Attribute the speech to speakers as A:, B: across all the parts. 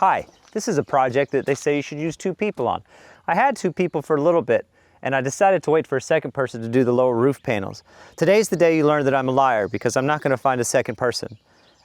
A: Hi, this is a project that they say you should use 2 people on. I had 2 people for a little bit, and I decided to wait for a second person to do the lower roof panels. Today's the day you learn that I'm a liar, because I'm not gonna find a second person.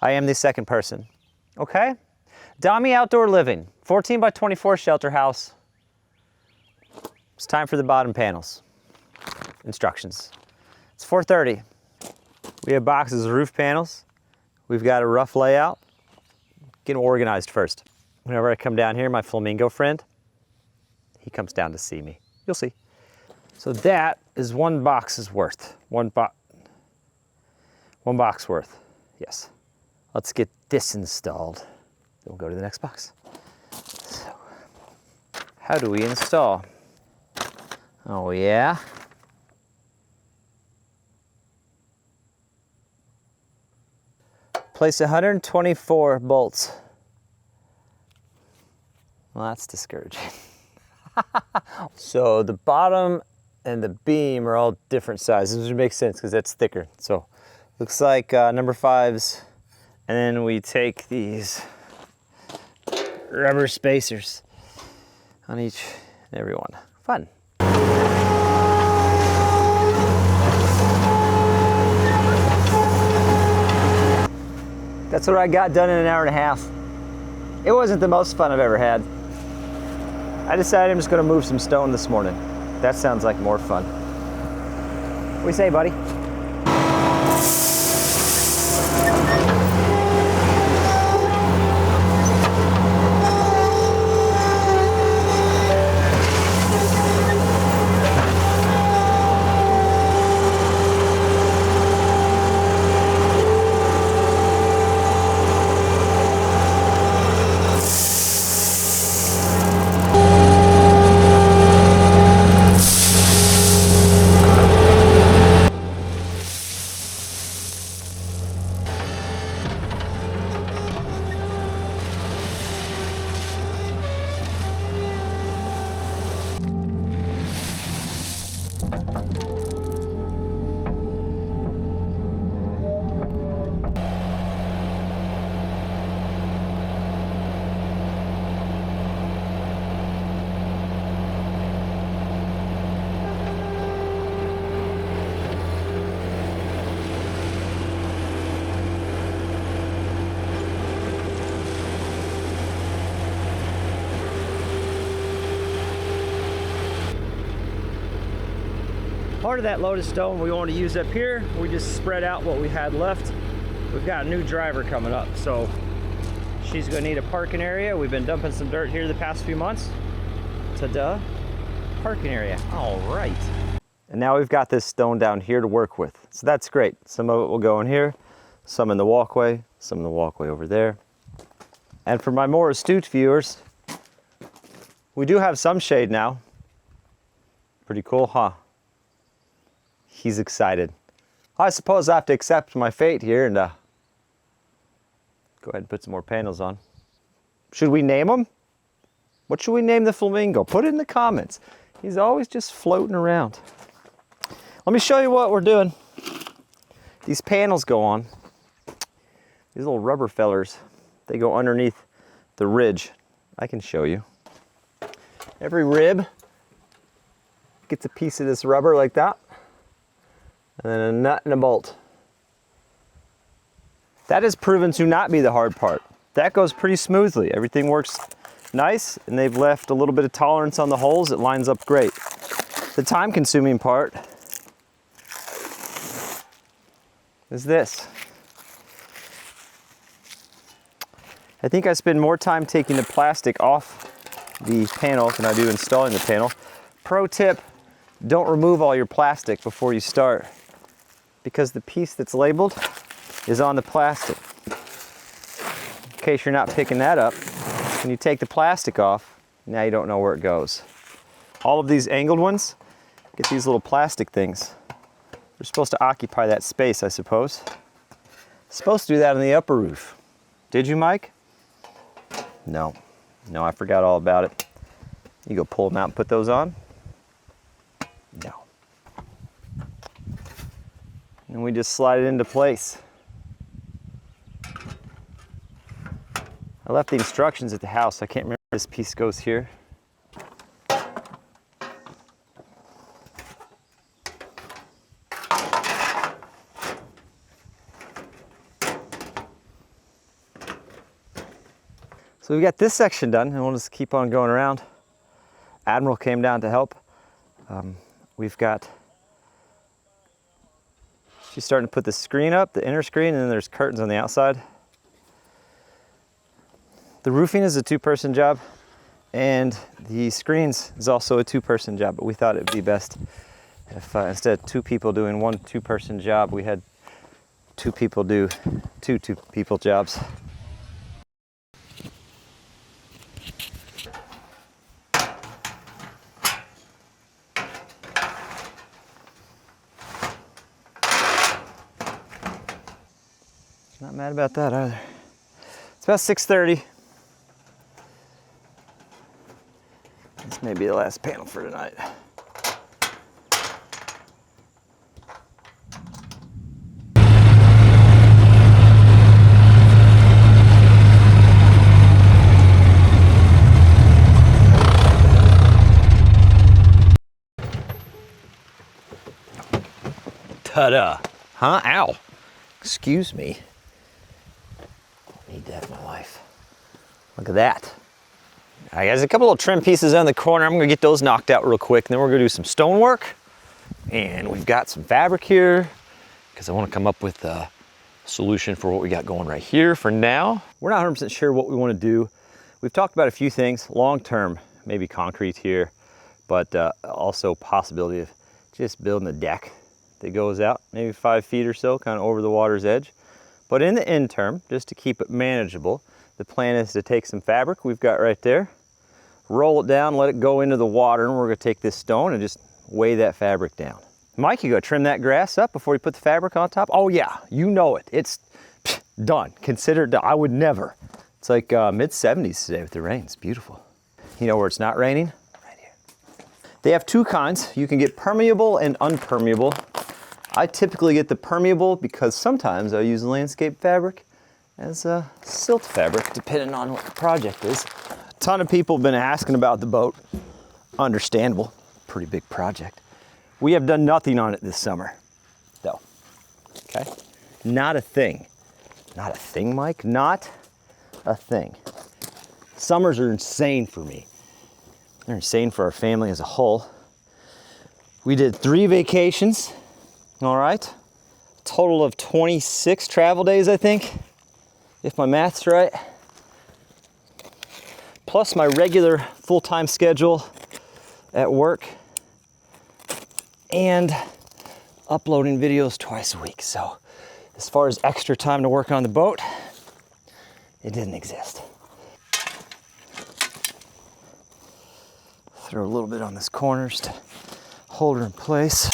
A: I am the second person, okay? Dami Outdoor Living, 14 by 24 shelter house. It's time for the bottom panels. Instructions. It's 4:30. We have boxes of roof panels. We've got a rough layout. Getting organized first. Whenever I come down here, my flamingo friend, he comes down to see me. You'll see. So that is 1 box's worth. One box worth, yes. Let's get this installed. Then we'll go to the next box. So, how do we install? Oh yeah. Place 124 bolts. Well, that's discouraging. So the bottom and the beam are all different sizes, which makes sense because that's thicker. So looks like number 5s, and then we take these rubber spacers on each and every one. Fun. That's what I got done in an hour and a half. It wasn't the most fun I've ever had. I decided I'm just gonna move some stone this morning. That sounds like more fun. What do you say, buddy? Part of that load of stone we want to use up here. We just spread out what we had left. We've got a new driver coming up, so she's gonna need a parking area. We've been dumping some dirt here the past few months. Ta-da, parking area, all right. And now we've got this stone down here to work with. So that's great. Some of it will go in here, some in the walkway, some in the walkway over there. And for my more astute viewers, we do have some shade now. Pretty cool, huh? He's excited. I suppose I have to accept my fate here and go ahead and put some more panels on. Should we name him? What should we name the flamingo? Put it in the comments. He's always just floating around. Let me show you what we're doing. These panels go on. These little rubber fellers, they go underneath the ridge. I can show you. Every rib gets a piece of this rubber like that. And then a nut and a bolt. That has proven to not be the hard part. That goes pretty smoothly. Everything works nice, and they've left a little bit of tolerance on the holes. It lines up great. The time-consuming part is this. I think I spend more time taking the plastic off the panel than I do installing the panel. Pro tip, don't remove all your plastic before you start, because the piece that's labeled is on the plastic. In case you're not picking that up, when you take the plastic off, now you don't know where it goes. All of these angled ones get these little plastic things. They're supposed to occupy that space, I suppose. Supposed to do that on the upper roof. Did you, Mike? No, I forgot all about it. You go pull them out and put those on? No. And we just slide it into place. I left the instructions at the house. I can't remember if this piece goes here. So we've got this section done, and we'll just keep on going around. Admiral came down to help. We've got, she's starting to put the screen up, the inner screen, and then there's curtains on the outside. The roofing is a two-person job, and the screens is also a two-person job, but we thought it'd be best if instead of two people doing one two-person job, we had two people do two-people jobs. Not mad about that either. It's about 6:30. This may be the last panel for tonight. Ta-da. Huh? Ow. Excuse me. Need that in my life. Look at that. All right, guys, a couple of trim pieces on the corner. I'm gonna get those knocked out real quick, and then we're gonna do some stonework. And we've got some fabric here because I want to come up with a solution for what we got going right here for now. We're not 100% sure what we want to do. We've talked about a few things. Long term, maybe concrete here, but also possibility of just building a deck that goes out maybe 5 feet or so, kind of over the water's edge. But in the interim, just to keep it manageable, the plan is to take some fabric we've got right there, roll it down, let it go into the water, and we're gonna take this stone and just weigh that fabric down. Mike, you go trim that grass up before you put the fabric on top? Oh yeah, you know it. It's done, considered done. I would never. It's like mid-70s today with the rain, it's beautiful. You know where it's not raining? Right here. They have two kinds. You can get permeable and unpermeable. I typically get the permeable because sometimes I use landscape fabric as a silt fabric, depending on what the project is. A ton of people have been asking about the boat. Understandable, pretty big project. We have done nothing on it this summer, though, okay? Not a thing. Not a thing, Mike? Not a thing. Summers are insane for me. They're insane for our family as a whole. We did 3 vacations. All right, total of 26 travel days, I think, if my math's right. Plus my regular full-time schedule at work and uploading videos twice a week. So as far as extra time to work on the boat, it didn't exist. Throw a little bit on this corners to hold her in place.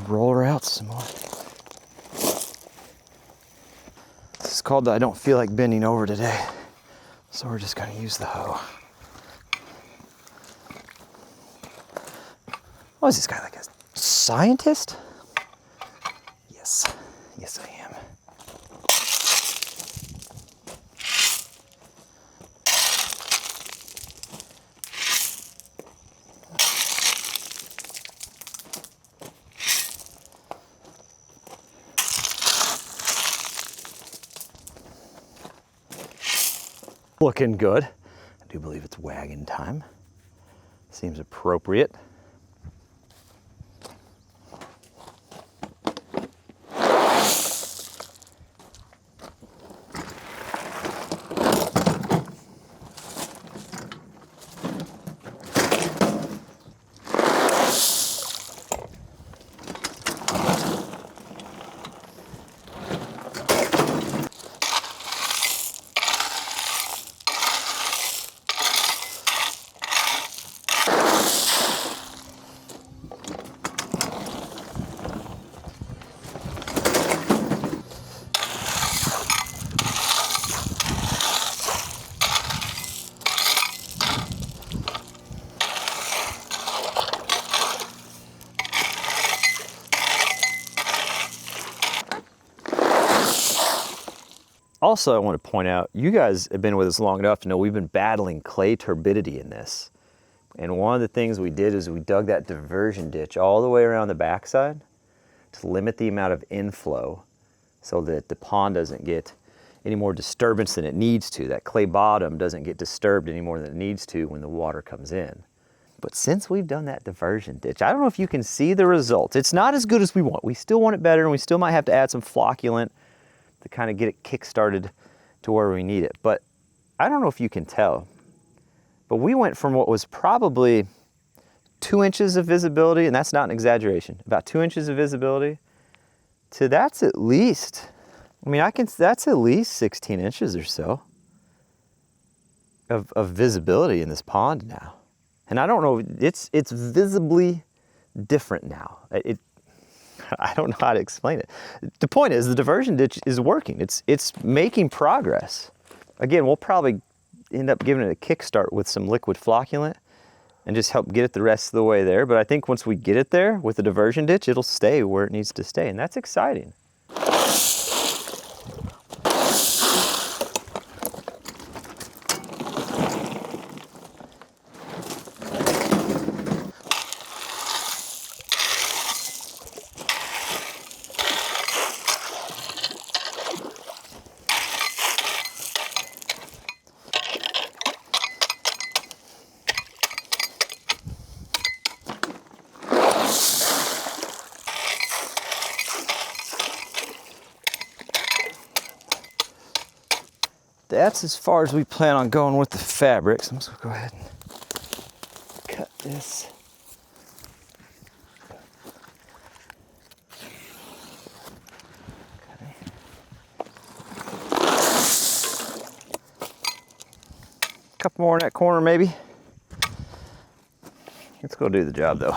A: Roll her out some more. This is called the I don't feel like bending over today. So we're just gonna use the hoe. Oh, is this guy like a scientist? Yes, yes I am. Looking good. I do believe it's wagon time. Seems appropriate. Also, I want to point out, you guys have been with us long enough to know we've been battling clay turbidity in this. And one of the things we did is we dug that diversion ditch all the way around the backside to limit the amount of inflow so that the pond doesn't get any more disturbance than it needs to. That clay bottom doesn't get disturbed any more than it needs to when the water comes in. But since we've done that diversion ditch, I don't know if you can see the results. It's not as good as we want. We still want it better, and we still might have to add some flocculant to kind of get it kick-started to where we need it. But I don't know if you can tell, but we went from what was probably 2 inches of visibility, and that's not an exaggeration, about 2 inches of visibility, to that's at least, that's at least 16 inches or so of visibility in this pond now. And I don't know, it's visibly different now. I don't know how to explain it. The point is, the diversion ditch is working. It's making progress. Again, we'll probably end up giving it a kickstart with some liquid flocculant and just help get it the rest of the way there. But I think once we get it there with the diversion ditch, it'll stay where it needs to stay, and that's exciting. That's as far as we plan on going with the fabric. So I'm just gonna go ahead and cut this. Okay. A couple more in that corner maybe. Let's go do the job though.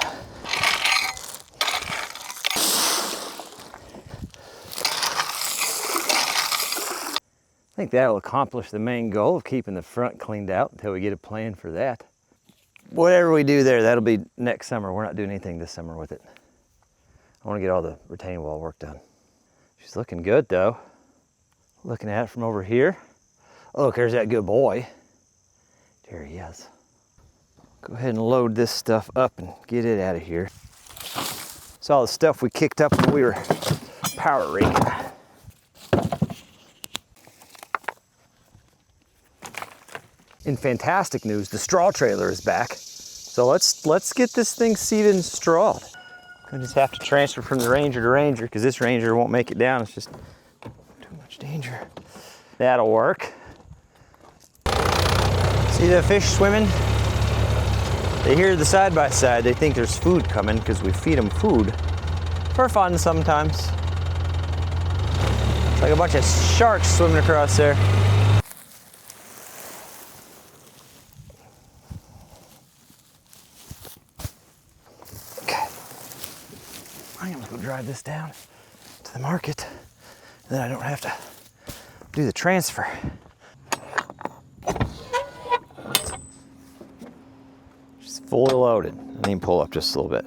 A: I think that'll accomplish the main goal of keeping the front cleaned out until we get a plan for that. Whatever we do there, that'll be next summer. We're not doing anything this summer with it. I want to get all the retaining wall work done. She's looking good though. Looking at it from over here. Oh, look, there's that good boy. There he is. Go ahead and load this stuff up and get it out of here. It's all the stuff we kicked up when we were power raking. In fantastic news, the straw trailer is back. So let's get this thing seeded and strawed. I just have to transfer from the Ranger to Ranger because this Ranger won't make it down. It's just too much danger. That'll work. See the fish swimming? They hear the side-by-side. They think there's food coming because we feed them food for fun sometimes. It's like a bunch of sharks swimming across there. Drive this down to the market, then I don't have to do the transfer. Just fully loaded. I need to pull up just a little bit.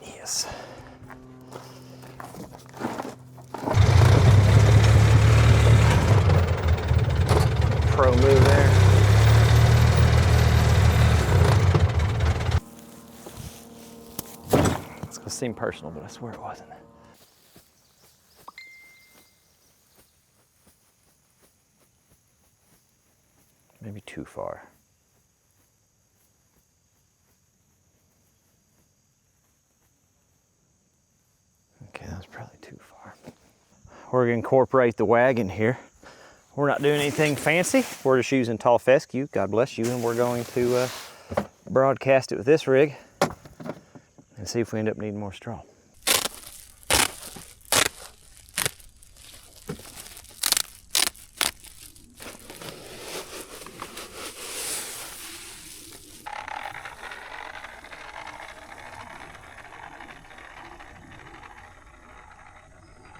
A: Yes. Pro move there. It seemed personal, but I swear it wasn't. Maybe too far. Okay, that was probably too far. We're gonna incorporate the wagon here. We're not doing anything fancy. We're just using tall fescue, God bless you, and we're going to broadcast it with this rig and see if we end up needing more straw.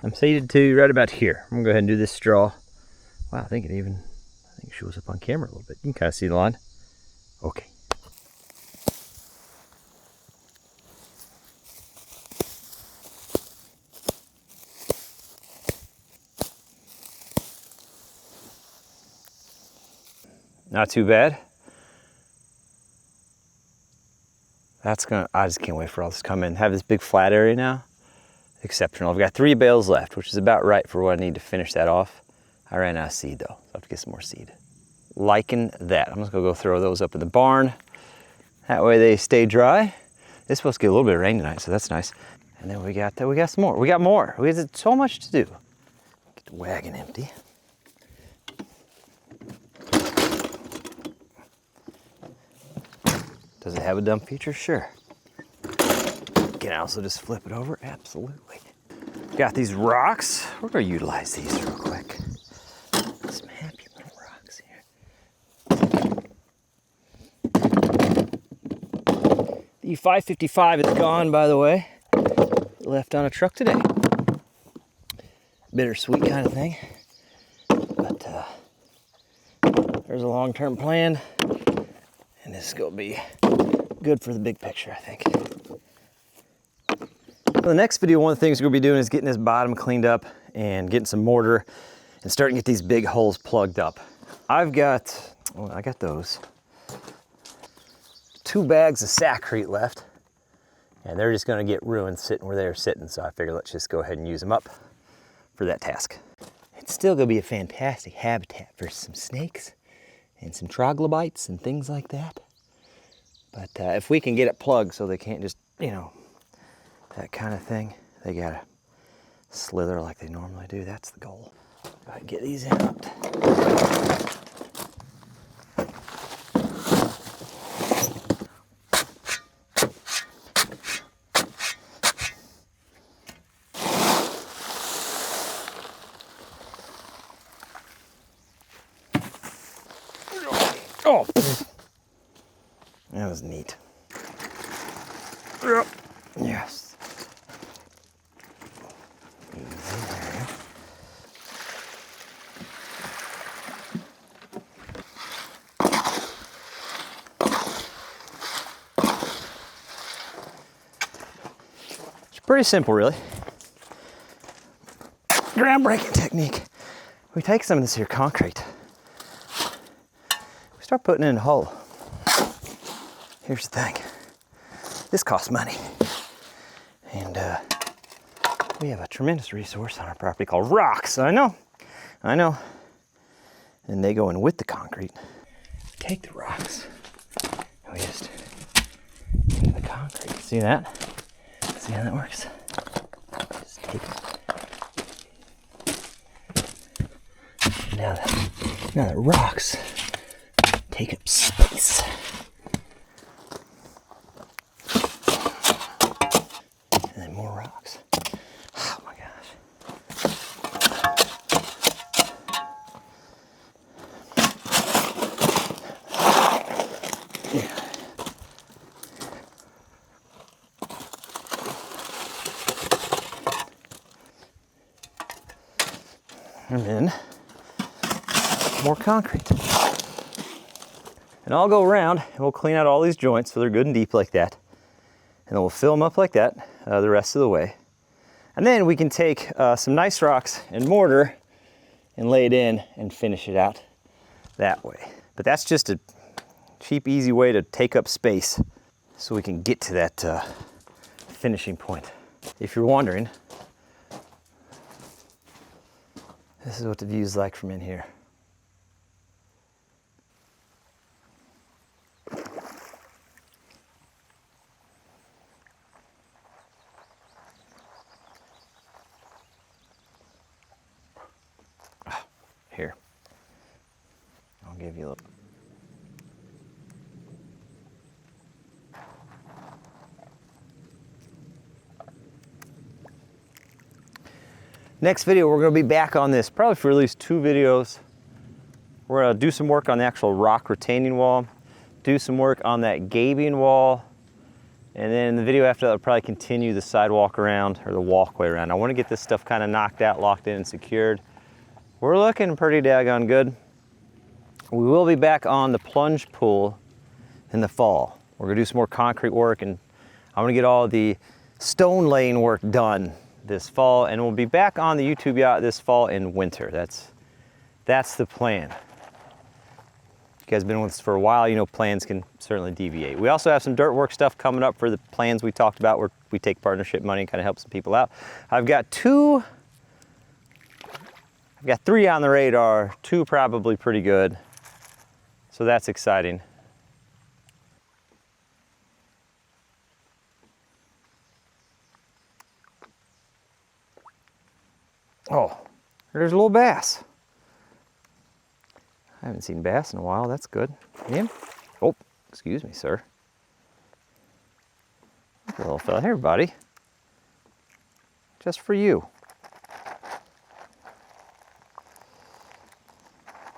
A: I'm seated to right about here. I'm gonna go ahead and do this straw. Wow, I think it shows up on camera a little bit. You can kind of see the line. Okay. Not too bad. That's gonna, I just can't wait for all this to come in. Have this big flat area now. Exceptional. I've got 3 bales left, which is about right for what I need to finish that off. I ran out of seed though, so I have to get some more seed. Liking that. I'm just gonna go throw those up in the barn. That way they stay dry. It's supposed to get a little bit of rain tonight, so that's nice. And then we got some more. We got more. We have so much to do. Get the wagon empty. Does it have a dump feature? Sure. Can I also just flip it over? Absolutely. Got these rocks. We're gonna utilize these real quick. Some happy little rocks here. The 555 is gone, by the way. Left on a truck today. Bittersweet kind of thing. But there's a long-term plan. And this is gonna be good for the big picture, I think. For the next video, one of the things we're gonna be doing is getting this bottom cleaned up and getting some mortar and starting to get these big holes plugged up. I got those. 2 bags of Saccrete left, and they're just gonna get ruined sitting where they're sitting, so I figured let's just go ahead and use them up for that task. It's still gonna be a fantastic habitat for some snakes and some troglodytes and things like that. But if we can get it plugged so they can't just, you know, that kind of thing, they gotta slither like they normally do. That's the goal. Go ahead and get these out. Oh, that was neat. Yes. It's pretty simple, really. Groundbreaking technique. We take some of this here concrete. Start putting it in a hole. Here's the thing. This costs money. And we have a tremendous resource on our property called rocks. I know. And they go in with the concrete. Take the rocks. And we just into the concrete. See that? See how that works? Just take it. Now the rocks take up space. And then more rocks. Oh my gosh. Yeah. And then more concrete. And I'll go around and we'll clean out all these joints so they're good and deep like that. And then we'll fill them up like that the rest of the way. And then we can take some nice rocks and mortar and lay it in and finish it out that way. But that's just a cheap, easy way to take up space so we can get to that finishing point. If you're wondering, this is what the view's like from in here. Here, I'll give you a little. Next video, we're going to be back on this, probably for at least 2 videos. We're going to do some work on the actual rock retaining wall, do some work on that gabing wall, and then in the video after that, I'll probably continue the sidewalk around, or the walkway around. I want to get this stuff kind of knocked out, locked in, and secured. We're looking pretty daggone good. We will be back on the plunge pool in the fall. We're gonna do some more concrete work, and I want to get all the stone laying work done this fall, and we'll be back on the YouTube yacht this fall and winter. That's the plan. you guys have been with us for a while, you know plans can certainly deviate. We also have some dirt work stuff coming up for the plans we talked about where we take partnership money and kind of help some people out. I've got 3 on the radar, 2 probably pretty good. So that's exciting. Oh, there's a little bass. I haven't seen bass in a while, that's good. Yeah. Oh, excuse me, sir. Little fella, here, buddy. Just for you.